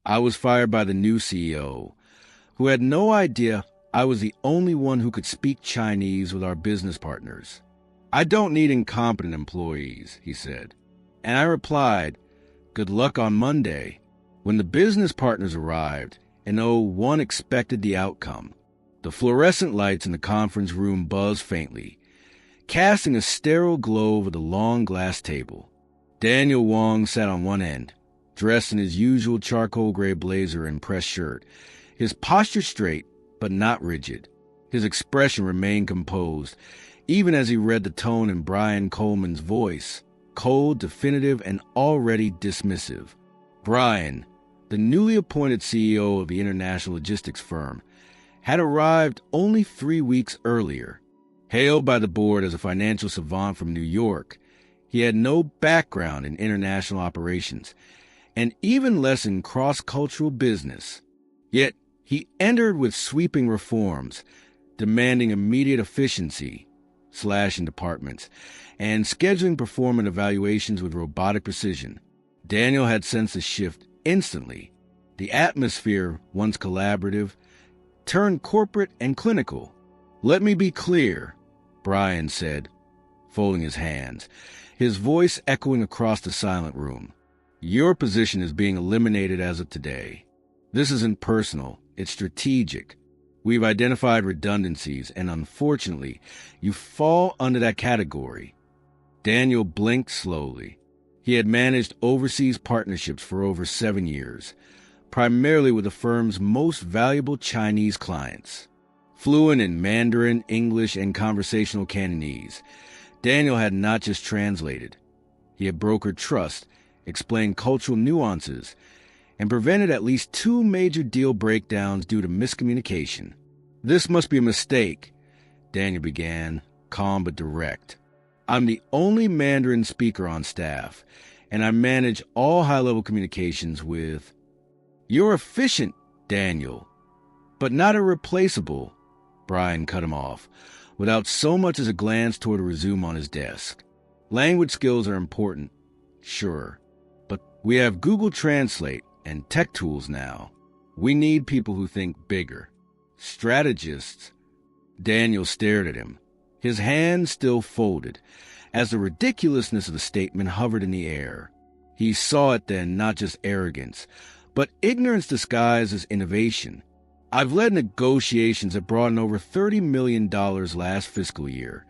I was fired by the new CEO, who had no idea I was the only one who could speak Chinese with our business partners. I don't need incompetent employees, he said. And I replied, good luck on Monday. When the business partners arrived, and one expected the outcome. The fluorescent lights in the conference room buzzed faintly, casting a sterile glow over the long glass table. Daniel Wong sat on one end, dressed in his usual charcoal gray blazer and pressed shirt, his posture straight but not rigid. His expression remained composed, even as he read the tone in Brian Coleman's voice, cold, definitive, and already dismissive. Brian, the newly appointed CEO of the international logistics firm, had arrived only 3 weeks earlier. Hailed by the board as a financial savant from New York, he had no background in international operations, and even less in cross-cultural business. Yet he entered with sweeping reforms, demanding immediate efficiency, slashing departments, and scheduling performance evaluations with robotic precision. Daniel had sensed a shift instantly. The atmosphere, once collaborative, turned corporate and clinical. Let me be clear, Brian said, folding his hands, his voice echoing across the silent room. Your position is being eliminated as of today. This isn't personal, it's strategic. We've identified redundancies, and unfortunately, you fall under that category. Daniel blinked slowly. He had managed overseas partnerships for over 7 years, primarily with the firm's most valuable Chinese clients. Fluent in Mandarin, English, and conversational Cantonese, Daniel had not just translated. He had brokered trust, explained cultural nuances, and prevented at least 2 major deal breakdowns due to miscommunication. This must be a mistake, Daniel began, calm but direct. I'm the only Mandarin speaker on staff, and I manage all high-level communications with... You're efficient, Daniel, but not irreplaceable, Brian cut him off, without so much as a glance toward a resume on his desk. Language skills are important, sure, but we have Google Translate and tech tools now. We need people who think bigger. Strategists. Daniel stared at him, his hands still folded, as the ridiculousness of the statement hovered in the air. He saw it then, not just arrogance, but ignorance disguised as innovation. I've led negotiations that brought in over $30 million last fiscal year,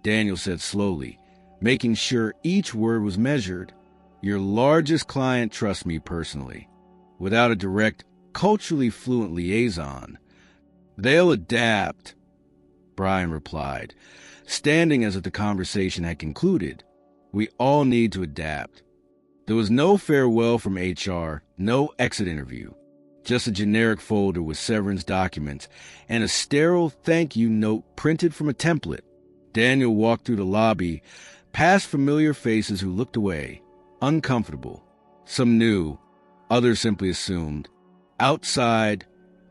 Daniel said slowly, making sure each word was measured. Your largest client trusts me personally. Without a direct, culturally fluent liaison, they'll adapt, Brian replied, standing as if the conversation had concluded. We all need to adapt. There was no farewell from HR, no exit interview, just a generic folder with severance documents and a sterile thank you note printed from a template. Daniel walked through the lobby, past familiar faces who looked away, uncomfortable. Some knew, others simply assumed. Outside,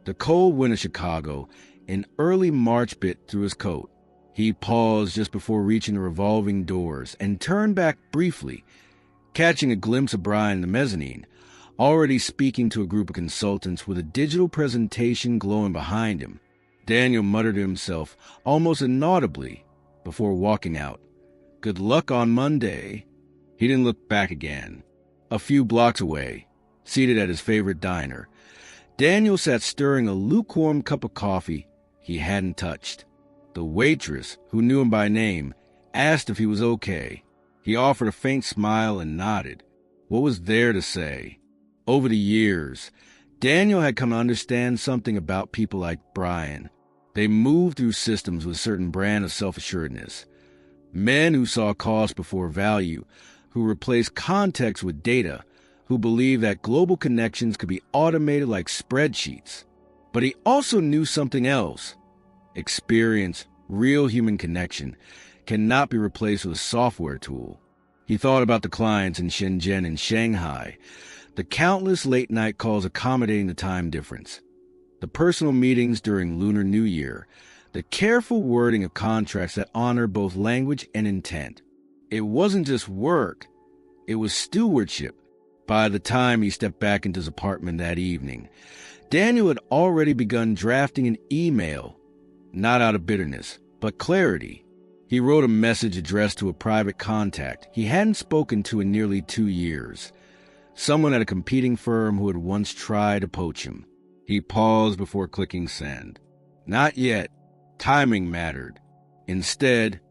the cold wind of Chicago, an early March bit through his coat. He paused just before reaching the revolving doors and turned back briefly, catching a glimpse of Brian in the mezzanine, already speaking to a group of consultants with a digital presentation glowing behind him. Daniel muttered to himself, almost inaudibly, before walking out. Good luck on Monday. He didn't look back again. A few blocks away, seated at his favorite diner, Daniel sat stirring a lukewarm cup of coffee he hadn't touched. The waitress, who knew him by name, asked if he was okay. He offered a faint smile and nodded. What was there to say? Over the years, Daniel had come to understand something about people like Brian. They moved through systems with a certain brand of self-assuredness. Men who saw cost before value, who replaced context with data, who believed that global connections could be automated like spreadsheets. But he also knew something else. Experience, real human connection, cannot be replaced with a software tool. He thought about the clients in Shenzhen and Shanghai, the countless late-night calls accommodating the time difference, the personal meetings during Lunar New Year, the careful wording of contracts that honor both language and intent. It wasn't just work, it was stewardship. By the time he stepped back into his apartment that evening, Daniel had already begun drafting an email, not out of bitterness, but clarity. He wrote a message addressed to a private contact he hadn't spoken to in nearly 2 years, someone at a competing firm who had once tried to poach him. He paused before clicking send. Not yet. Timing mattered. Instead,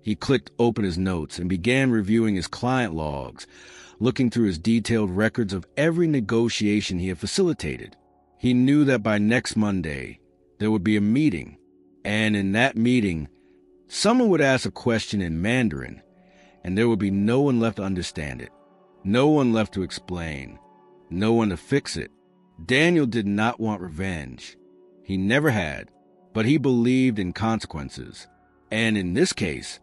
he clicked open his notes and began reviewing his client logs, looking through his detailed records of every negotiation he had facilitated. He knew that by next Monday, there would be a meeting, and in that meeting, someone would ask a question in Mandarin, and there would be no one left to understand it, no one left to explain, no one to fix it. Daniel did not want revenge. He never had, but he believed in consequences. And in this case,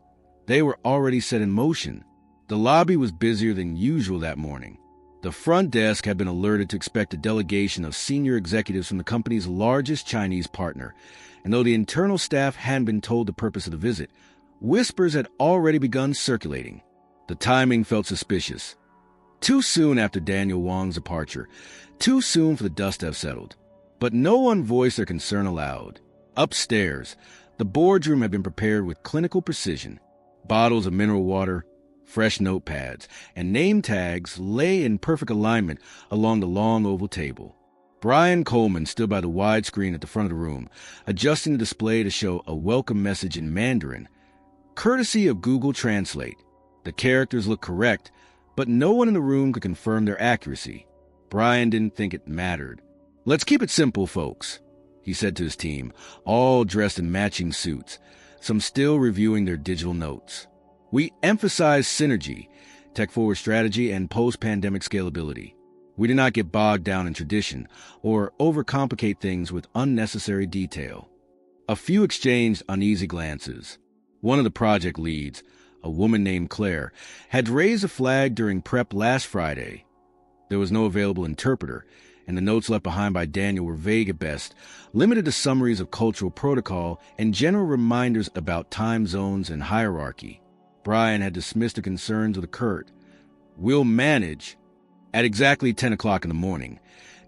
they were already set in motion. The lobby was busier than usual that morning. The front desk had been alerted to expect a delegation of senior executives from the company's largest Chinese partner, and though the internal staff hadn't been told the purpose of the visit, whispers had already begun circulating. The timing felt suspicious. Too soon after Daniel Wang's departure, too soon for the dust to have settled. But no one voiced their concern aloud. Upstairs, the boardroom had been prepared with clinical precision. Bottles of mineral water, fresh notepads, and name tags lay in perfect alignment along the long oval table. Brian Coleman stood by the wide screen at the front of the room, adjusting the display to show a welcome message in Mandarin, courtesy of Google Translate. The characters looked correct, but no one in the room could confirm their accuracy. Brian didn't think it mattered. "Let's keep it simple, folks," he said to his team, all dressed in matching suits, some still reviewing their digital notes. "We emphasize synergy, tech-forward strategy, and post-pandemic scalability. We do not get bogged down in tradition or overcomplicate things with unnecessary detail." A few exchanged uneasy glances. One of the project leads, a woman named Claire, had raised a flag during prep last Friday. There was no available interpreter, and the notes left behind by Daniel were vague at best, limited to summaries of cultural protocol and general reminders about time zones and hierarchy. Brian had dismissed the concerns with a curt, "We'll manage." At exactly 10 o'clock in the morning,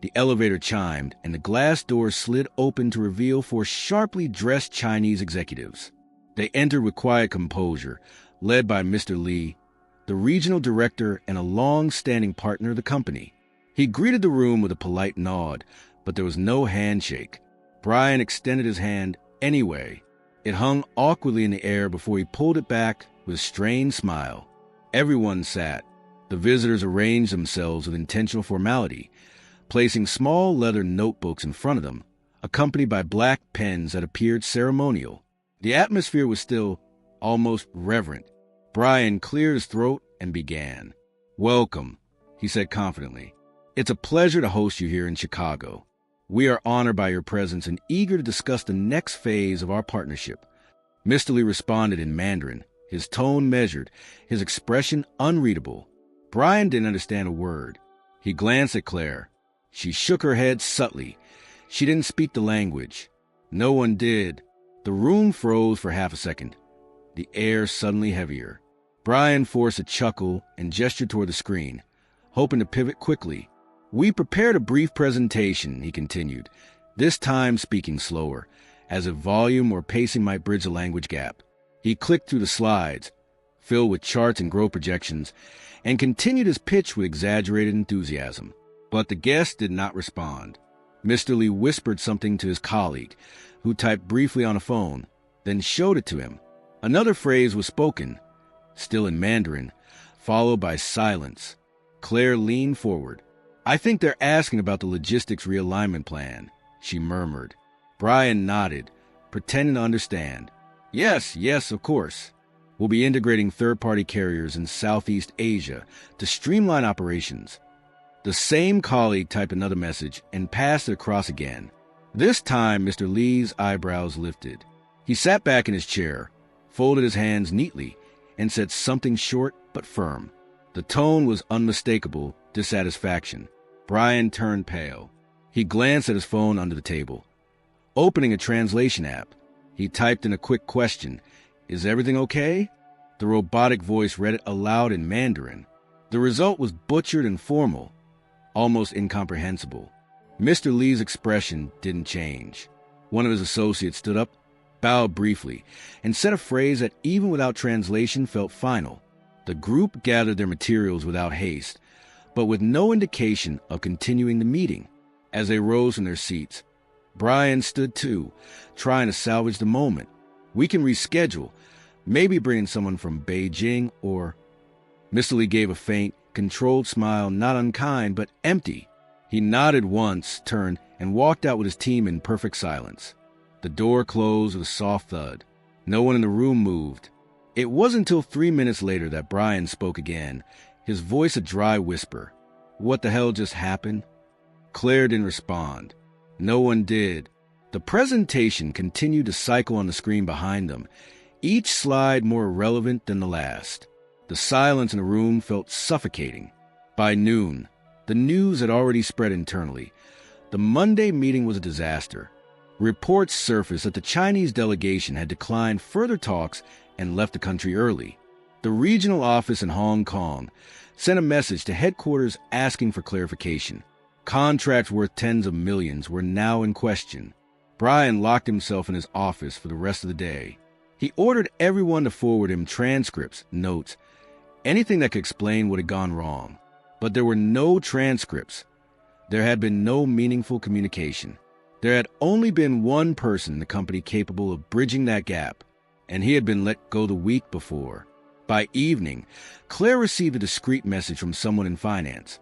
the elevator chimed and the glass door slid open to reveal 4 sharply dressed Chinese executives. They entered with quiet composure, led by Mr. Li, the regional director and a long-standing partner of the company. He greeted the room with a polite nod, but there was no handshake. Brian extended his hand anyway. It hung awkwardly in the air before he pulled it back with a strained smile. Everyone sat. The visitors arranged themselves with intentional formality, placing small leather notebooks in front of them, accompanied by black pens that appeared ceremonial. The atmosphere was still almost reverent. Brian cleared his throat and began. "Welcome," he said confidently. "It's a pleasure to host you here in Chicago. We are honored by your presence and eager to discuss the next phase of our partnership." Mr. Li responded in Mandarin, his tone measured, his expression unreadable. Brian didn't understand a word. He glanced at Claire. She shook her head subtly. She didn't speak the language. No one did. The room froze for half a second, the air suddenly heavier. Brian forced a chuckle and gestured toward the screen, hoping to pivot quickly. "We prepared a brief presentation," he continued, this time speaking slower, as if volume or pacing might bridge the language gap. He clicked through the slides, filled with charts and growth projections, and continued his pitch with exaggerated enthusiasm. But the guest did not respond. Mr. Li whispered something to his colleague, who typed briefly on a phone, then showed it to him. Another phrase was spoken, still in Mandarin, followed by silence. Claire leaned forward. "I think they're asking about the logistics realignment plan," she murmured. Brian nodded, pretending to understand. Yes, of course. We'll be integrating third-party carriers in Southeast Asia to streamline operations." The same colleague typed another message and passed it across again. This time, Mr. Li's eyebrows lifted. He sat back in his chair, folded his hands neatly, and said something short but firm. The tone was unmistakable dissatisfaction. Brian turned pale. He glanced at his phone under the table. Opening a translation app, he typed in a quick question, "Is everything okay?" The robotic voice read it aloud in Mandarin. The result was butchered and formal, almost incomprehensible. Mr. Lee's expression didn't change. One of his associates stood up, bowed briefly, and said a phrase that even without translation felt final. The group gathered their materials without haste, but with no indication of continuing the meeting. As they rose from their seats, Brian stood too, trying to salvage the moment. "We can reschedule, maybe bring in someone from Beijing or..." Mr. Lee gave a faint, controlled smile, not unkind, but empty. He nodded once, turned, and walked out with his team in perfect silence. The door closed with a soft thud. No one in the room moved. It wasn't until 3 minutes later that Brian spoke again, his voice a dry whisper. "What the hell just happened?" Claire didn't respond. No one did. The presentation continued to cycle on the screen behind them, each slide more irrelevant than the last. The silence in the room felt suffocating. By noon, the news had already spread internally. The Monday meeting was a disaster. Reports surfaced that the Chinese delegation had declined further talks and left the country early. The regional office in Hong Kong sent a message to headquarters asking for clarification. Contracts worth tens of millions were now in question. Brian locked himself in his office for the rest of the day. He ordered everyone to forward him transcripts, notes, anything that could explain what had gone wrong. But there were no transcripts. There had been no meaningful communication. There had only been one person in the company capable of bridging that gap, and he had been let go the week before. By evening, Claire received a discreet message from someone in finance.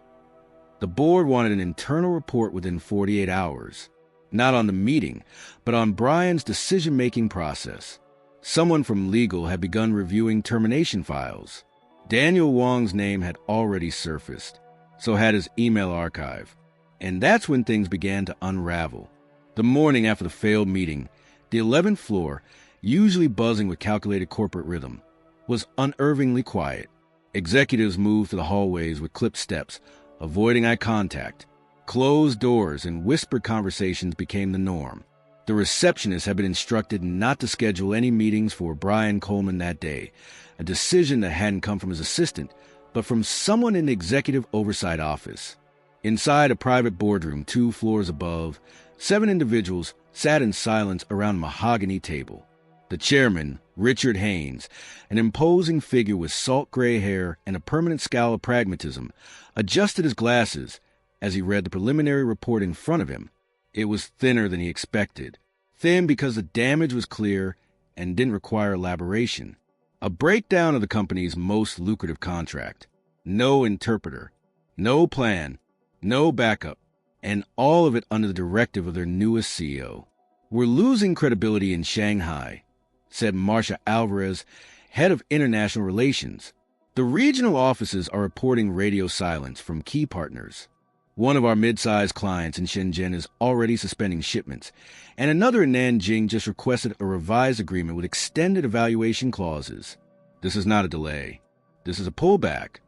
The board wanted an internal report within 48 hours, not on the meeting, but on Brian's decision-making process. Someone from legal had begun reviewing termination files. Daniel Wong's name had already surfaced, so had his email archive. And that's when things began to unravel. The morning after the failed meeting, the 11th floor, usually buzzing with calculated corporate rhythm, was unnervingly quiet. Executives moved to the hallways with clipped steps, avoiding eye contact. Closed doors and whispered conversations became the norm. The receptionist had been instructed not to schedule any meetings for Brian Coleman that day, a decision that hadn't come from his assistant, but from someone in the executive oversight office. Inside a private boardroom 2 floors above, 7 individuals sat in silence around a mahogany table. The chairman, Richard Haynes, an imposing figure with salt-gray hair and a permanent scowl of pragmatism, adjusted his glasses as he read the preliminary report in front of him. It was thinner than he expected. Thin because the damage was clear and didn't require elaboration. A breakdown of the company's most lucrative contract. No interpreter. No plan. No backup. And all of it under the directive of their newest CEO. "We're losing credibility in Shanghai," said Marcia Alvarez, head of international relations. "The regional offices are reporting radio silence from key partners. One of our mid-sized clients in Shenzhen is already suspending shipments, and another in Nanjing just requested a revised agreement with extended evaluation clauses. This is not a delay. This is a pullback."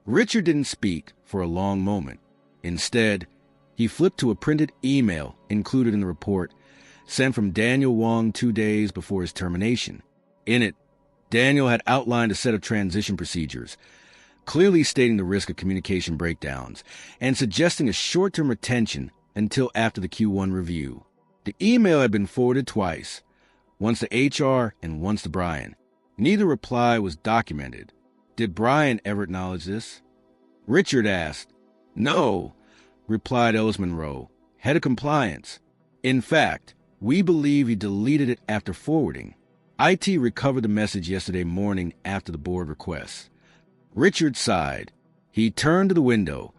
Richard didn't speak for a long moment. Instead, he flipped to a printed email included in the report, sent from Daniel Wong 2 days before his termination. In it, Daniel had outlined a set of transition procedures, clearly stating the risk of communication breakdowns and suggesting a short-term retention until after the Q1 review. The email had been forwarded twice, once to HR and once to Brian. Neither reply was documented. Did Brian ever acknowledge this? Richard asked. "No," replied Ellis Monroe, head of compliance. "In fact, we believe he deleted it after forwarding. IT recovered the message yesterday morning after the board request." Richard sighed. He turned to the window,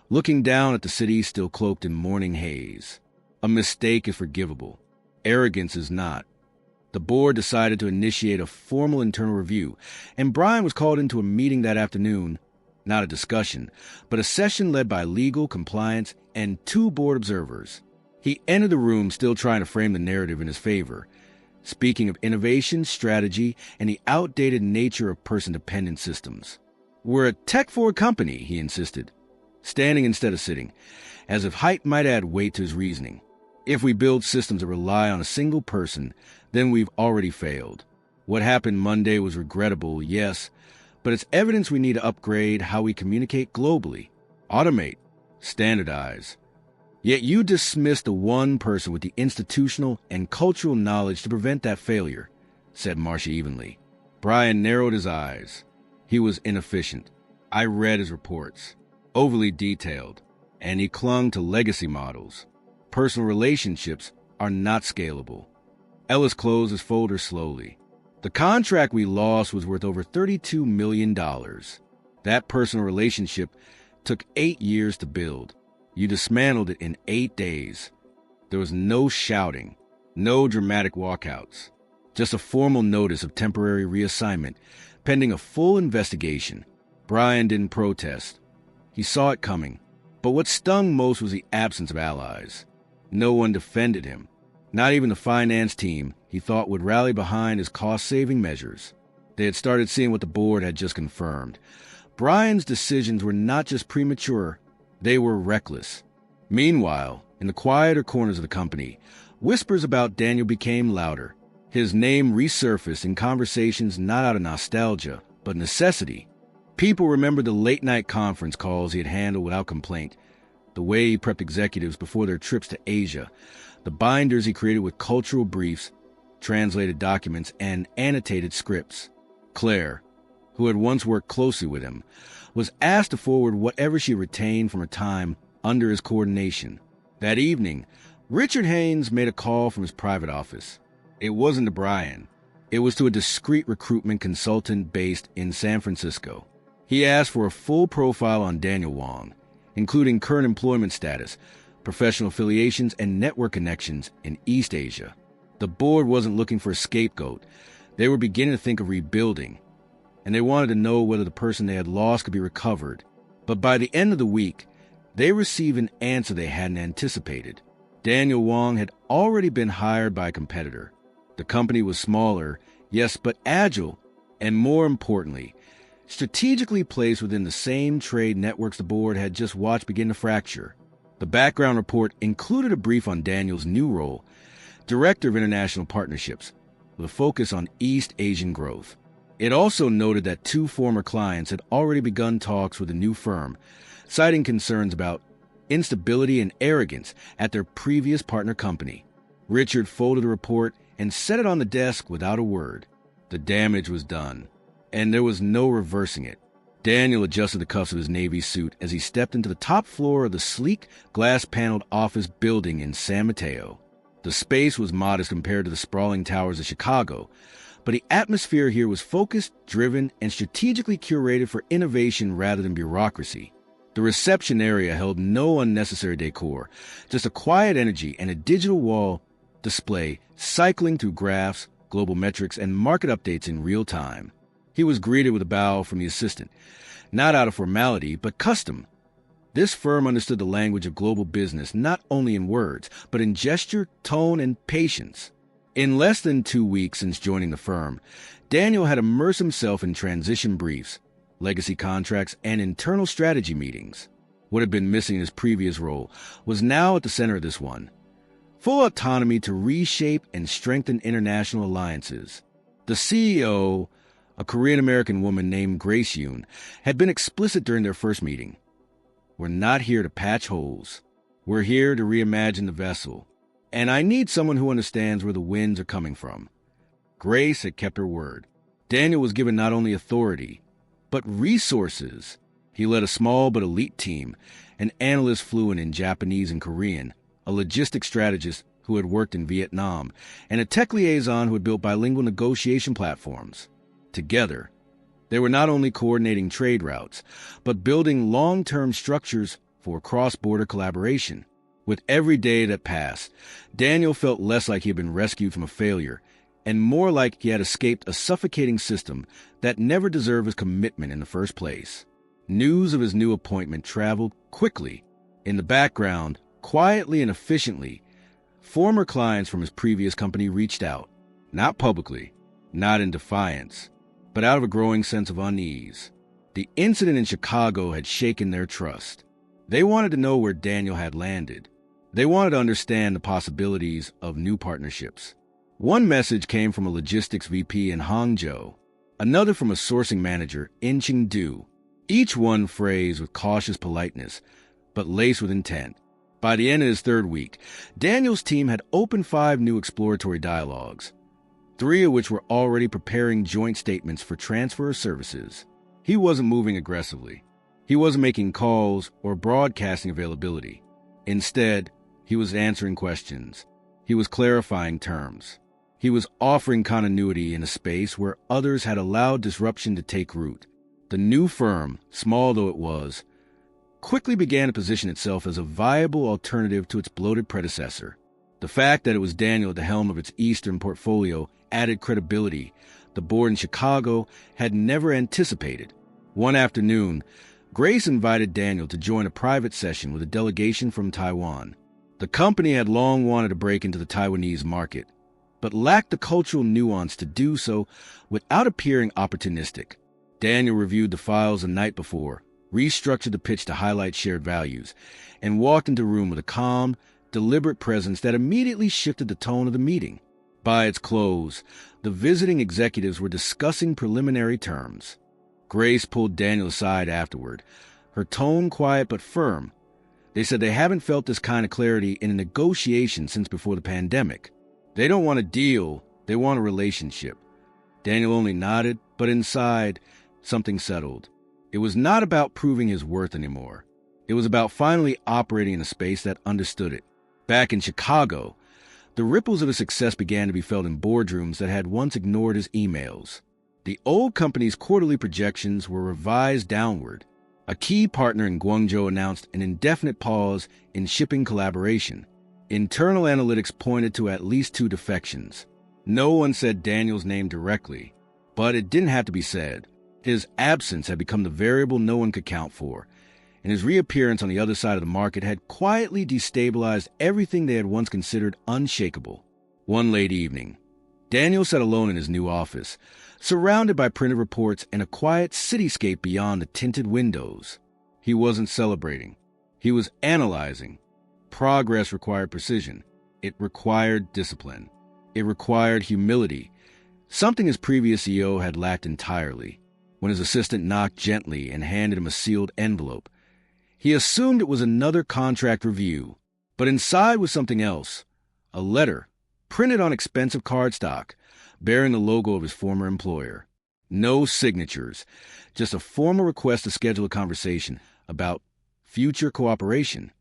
looking down at the city still cloaked in morning haze. A mistake is forgivable. Arrogance is not. The board decided to initiate a formal internal review, and Brian was called into a meeting that afternoon. Not a discussion, but a session led by legal, compliance, and 2 board observers. He entered the room still trying to frame the narrative in his favor, speaking of innovation, strategy, and the outdated nature of person-dependent systems. "We're a tech-forward company," he insisted, standing instead of sitting, as if height might add weight to his reasoning. "If we build systems that rely on a single person, then we've already failed. What happened Monday was regrettable, yes, but it's evidence we need to upgrade how we communicate globally, automate, Standardize. Yet you dismissed the one person with the institutional and cultural knowledge to prevent that failure, said Marcia evenly. Brian narrowed his eyes. He was inefficient. I read his reports. Overly detailed. And he clung to legacy models. Personal relationships are not scalable. Ellis closed his folder slowly. The contract we lost was worth over $32 million. That personal relationship took 8 years to build. You dismantled it in 8 days. There was no shouting, no dramatic walkouts, just a formal notice of temporary reassignment pending a full investigation. Brian didn't protest. He saw it coming. But what stung most was the absence of allies. No one defended him. Not even the finance team he thought would rally behind his cost-saving measures. They had started seeing what the board had just confirmed. Brian's decisions were not just premature, they were reckless. Meanwhile, in the quieter corners of the company, whispers about Daniel became louder. His name resurfaced in conversations not out of nostalgia, but necessity. People remembered the late-night conference calls he had handled without complaint, the way he prepped executives before their trips to Asia, the binders he created with cultural briefs, translated documents, and annotated scripts. Claire, who had once worked closely with him, was asked to forward whatever she retained from her time under his coordination. That evening, Richard Haynes made a call from his private office. It wasn't to Brian. It was to a discreet recruitment consultant based in San Francisco. He asked for a full profile on Daniel Wong, including current employment status, professional affiliations, and network connections in East Asia. The board wasn't looking for a scapegoat. They were beginning to think of rebuilding, and they wanted to know whether the person they had lost could be recovered. But by the end of the week, they received an answer they hadn't anticipated. Daniel Wong had already been hired by a competitor. The company was smaller, yes, but agile, and more importantly, strategically placed within the same trade networks the board had just watched begin to fracture. The background report included a brief on Daniel's new role, Director of International Partnerships, with a focus on East Asian growth. It also noted that 2 former clients had already begun talks with the new firm, citing concerns about instability and arrogance at their previous partner company. Richard folded the report and set it on the desk without a word. The damage was done, and there was no reversing it. Daniel adjusted the cuffs of his navy suit as he stepped into the top floor of the sleek, glass-paneled office building in San Mateo. The space was modest compared to the sprawling towers of Chicago, but the atmosphere here was focused, driven, and strategically curated for innovation rather than bureaucracy. The reception area held no unnecessary decor, just a quiet energy and a digital wall display cycling through graphs, global metrics, and market updates in real time. He was greeted with a bow from the assistant, not out of formality, but custom. This firm understood the language of global business not only in words, but in gesture, tone, and patience. In less than 2 weeks since joining the firm, Daniel had immersed himself in transition briefs, legacy contracts, and internal strategy meetings. What had been missing in his previous role was now at the center of this one. Full autonomy to reshape and strengthen international alliances. The CEO, a Korean-American woman named Grace Yoon, had been explicit during their first meeting. We're not here to patch holes. We're here to reimagine the vessel. And I need someone who understands where the winds are coming from. Grace had kept her word. Daniel was given not only authority, but resources. He led a small but elite team, an analyst fluent in Japanese and Korean, a logistics strategist who had worked in Vietnam, and a tech liaison who had built bilingual negotiation platforms. Together, they were not only coordinating trade routes, but building long-term structures for cross-border collaboration. With every day that passed, Daniel felt less like he had been rescued from a failure, and more like he had escaped a suffocating system that never deserved his commitment in the first place. News of his new appointment traveled quickly. In the background, quietly and efficiently, former clients from his previous company reached out, not publicly, not in defiance, but out of a growing sense of unease. The incident in Chicago had shaken their trust. They wanted to know where Daniel had landed. They wanted to understand the possibilities of new partnerships. One message came from a logistics VP in Hangzhou, another from a sourcing manager in Chengdu, each one phrased with cautious politeness, but laced with intent. By the end of his third week, Daniel's team had opened 5 new exploratory dialogues, 3 of which were already preparing joint statements for transfer of services. He wasn't moving aggressively. He wasn't making calls or broadcasting availability. Instead, he was answering questions. He was clarifying terms. He was offering continuity in a space where others had allowed disruption to take root. The new firm, small though it was, quickly began to position itself as a viable alternative to its bloated predecessor. The fact that it was Daniel at the helm of its Eastern portfolio added credibility the board in Chicago had never anticipated. One afternoon, Grace invited Daniel to join a private session with a delegation from Taiwan. The company had long wanted to break into the Taiwanese market, but lacked the cultural nuance to do so without appearing opportunistic. Daniel reviewed the files the night before, restructured the pitch to highlight shared values, and walked into the room with a calm, deliberate presence that immediately shifted the tone of the meeting. By its close, the visiting executives were discussing preliminary terms. Grace pulled Daniel aside afterward, her tone quiet but firm. They said they haven't felt this kind of clarity in a negotiation since before the pandemic. They don't want a deal, they want a relationship. Daniel only nodded, but inside, something settled. It was not about proving his worth anymore. It was about finally operating in a space that understood it. Back in Chicago, the ripples of his success began to be felt in boardrooms that had once ignored his emails. The old company's quarterly projections were revised downward. A key partner in Guangzhou announced an indefinite pause in shipping collaboration. Internal analytics pointed to at least 2 defections. No one said Daniel's name directly, but it didn't have to be said. His absence had become the variable no one could count for, and his reappearance on the other side of the market had quietly destabilized everything they had once considered unshakable. One late evening, Daniel sat alone in his new office, surrounded by printed reports and a quiet cityscape beyond the tinted windows. He wasn't celebrating. He was analyzing. Progress required precision. It required discipline. It required humility, something his previous CEO had lacked entirely. When his assistant knocked gently and handed him a sealed envelope, he assumed it was another contract review, but inside was something else, a letter, printed on expensive cardstock, bearing the logo of his former employer. No signatures, just a formal request to schedule a conversation about future cooperation.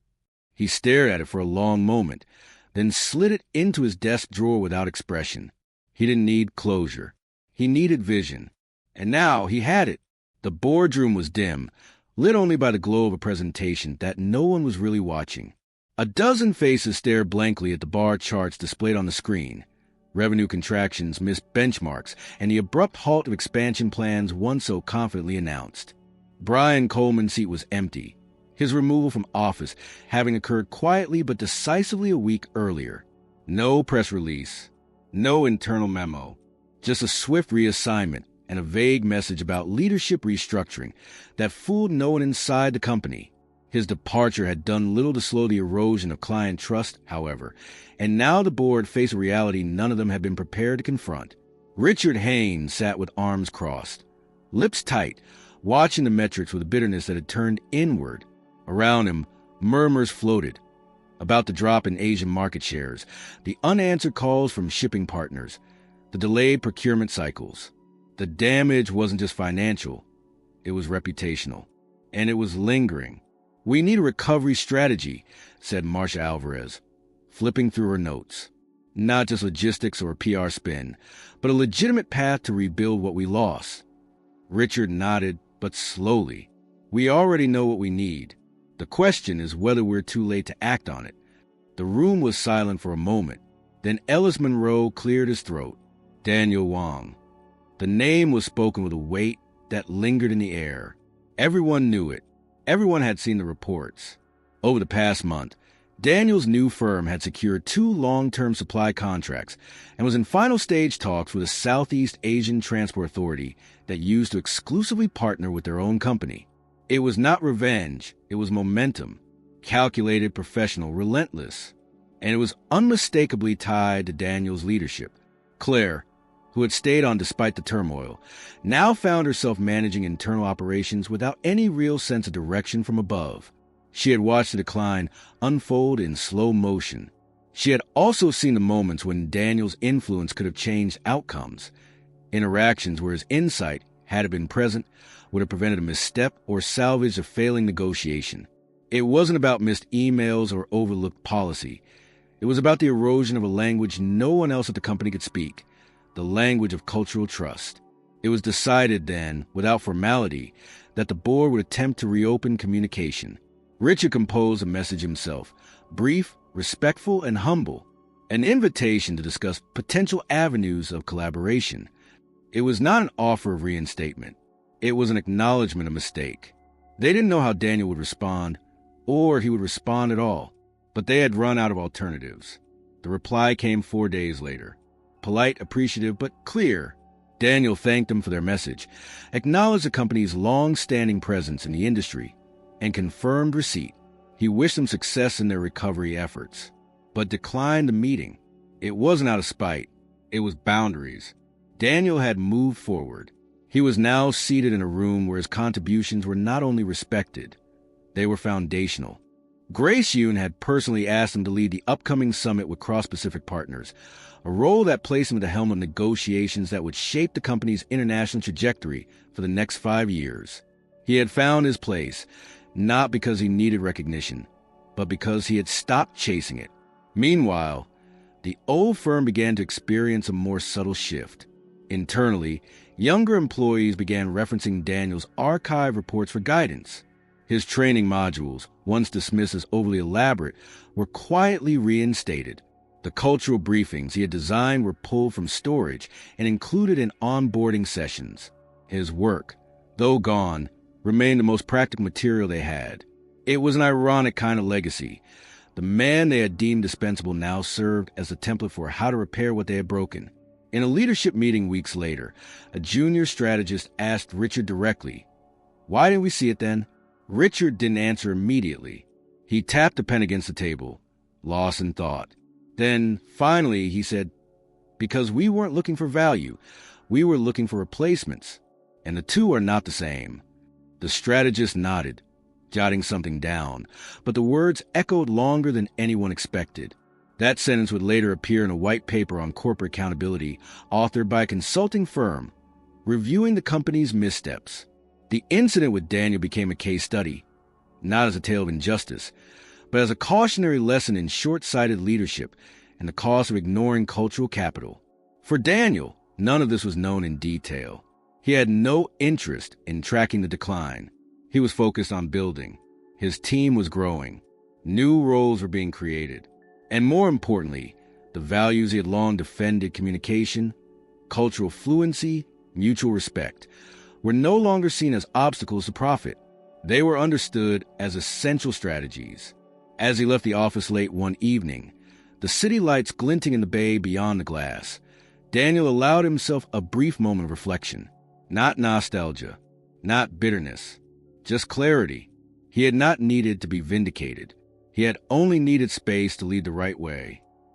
He stared at it for a long moment, then slid it into his desk drawer without expression. He didn't need closure. He needed vision. And now he had it. The boardroom was dim, lit only by the glow of a presentation that no one was really watching. A dozen faces stared blankly at the bar charts displayed on the screen. Revenue contractions missed benchmarks, and the abrupt halt of expansion plans once so confidently announced. Brian Coleman's seat was empty, his removal from office having occurred quietly but decisively a week earlier. No press release, no internal memo, just a swift reassignment and a vague message about leadership restructuring that fooled no one inside the company. His departure had done little to slow the erosion of client trust, however, and now the board faced a reality none of them had been prepared to confront. Richard Haynes sat with arms crossed, lips tight, watching the metrics with a bitterness that had turned inward. Around him, murmurs floated about the drop in Asian market shares, the unanswered calls from shipping partners, the delayed procurement cycles. The damage wasn't just financial, it was reputational, and it was lingering. "We need a recovery strategy," said Marcia Alvarez, flipping through her notes. "Not just logistics or a PR spin, but a legitimate path to rebuild what we lost." Richard nodded, but slowly. "We already know what we need. The question is whether we're too late to act on it." The room was silent for a moment. Then Ellis Monroe cleared his throat. Daniel Wang. The name was spoken with a weight that lingered in the air. Everyone knew it. Everyone had seen the reports. Over the past month, Daniel's new firm had secured 2 long-term supply contracts and was in final stage talks with a Southeast Asian transport authority that used to exclusively partner with their own company. It was not revenge, it was momentum. Calculated, professional, relentless. And it was unmistakably tied to Daniel's leadership. Claire, who had stayed on despite the turmoil, now found herself managing internal operations without any real sense of direction from above. She had watched the decline unfold in slow motion. She had also seen the moments when Daniel's influence could have changed outcomes, interactions where his insight, had it been present, would have prevented a misstep or salvaged a failing negotiation. It wasn't about missed emails or overlooked policy. It was about the erosion of a language no one else at the company could speak, the language of cultural trust. It was decided then, without formality, that the board would attempt to reopen communication. Richard composed a message himself, brief, respectful, and humble, an invitation to discuss potential avenues of collaboration. It was not an offer of reinstatement. It was an acknowledgement of mistake. They didn't know how Daniel would respond, or he would respond at all, but they had run out of alternatives. The reply came 4 days later. Polite, appreciative, but clear. Daniel thanked them for their message, acknowledged the company's long-standing presence in the industry, and confirmed receipt. He wished them success in their recovery efforts, but declined the meeting. It wasn't out of spite. It was boundaries. Daniel had moved forward. He was now seated in a room where his contributions were not only respected, they were foundational. Grace Yoon had personally asked him to lead the upcoming summit with Cross-Pacific Partners, a role that placed him at the helm of negotiations that would shape the company's international trajectory for the next 5 years. He had found his place, not because he needed recognition, but because he had stopped chasing it. Meanwhile, the old firm began to experience a more subtle shift. Internally, younger employees began referencing Daniel's archive reports for guidance. His training modules, once dismissed as overly elaborate, were quietly reinstated. The cultural briefings he had designed were pulled from storage and included in onboarding sessions. His work, though gone, remained the most practical material they had. It was an ironic kind of legacy. The man they had deemed dispensable now served as a template for how to repair what they had broken. In a leadership meeting weeks later, a junior strategist asked Richard directly, "Why didn't we see it then?" Richard didn't answer immediately. He tapped the pen against the table, lost in thought. Then, finally, he said, "Because we weren't looking for value. We were looking for replacements. And the two are not the same." The strategist nodded, jotting something down, but the words echoed longer than anyone expected. That sentence would later appear in a white paper on corporate accountability, authored by a consulting firm, reviewing the company's missteps. The incident with Daniel became a case study, not as a tale of injustice, but as a cautionary lesson in short-sighted leadership and the cost of ignoring cultural capital. For Daniel, none of this was known in detail. He had no interest in tracking the decline. He was focused on building. His team was growing. New roles were being created. And more importantly, the values he had long defended, communication, cultural fluency, mutual respect, were no longer seen as obstacles to profit. They were understood as essential strategies. As he left the office late one evening, the city lights glinting in the bay beyond the glass, Daniel allowed himself a brief moment of reflection. Not nostalgia, not bitterness, just clarity. He had not needed to be vindicated. He had only needed space to lead the right way.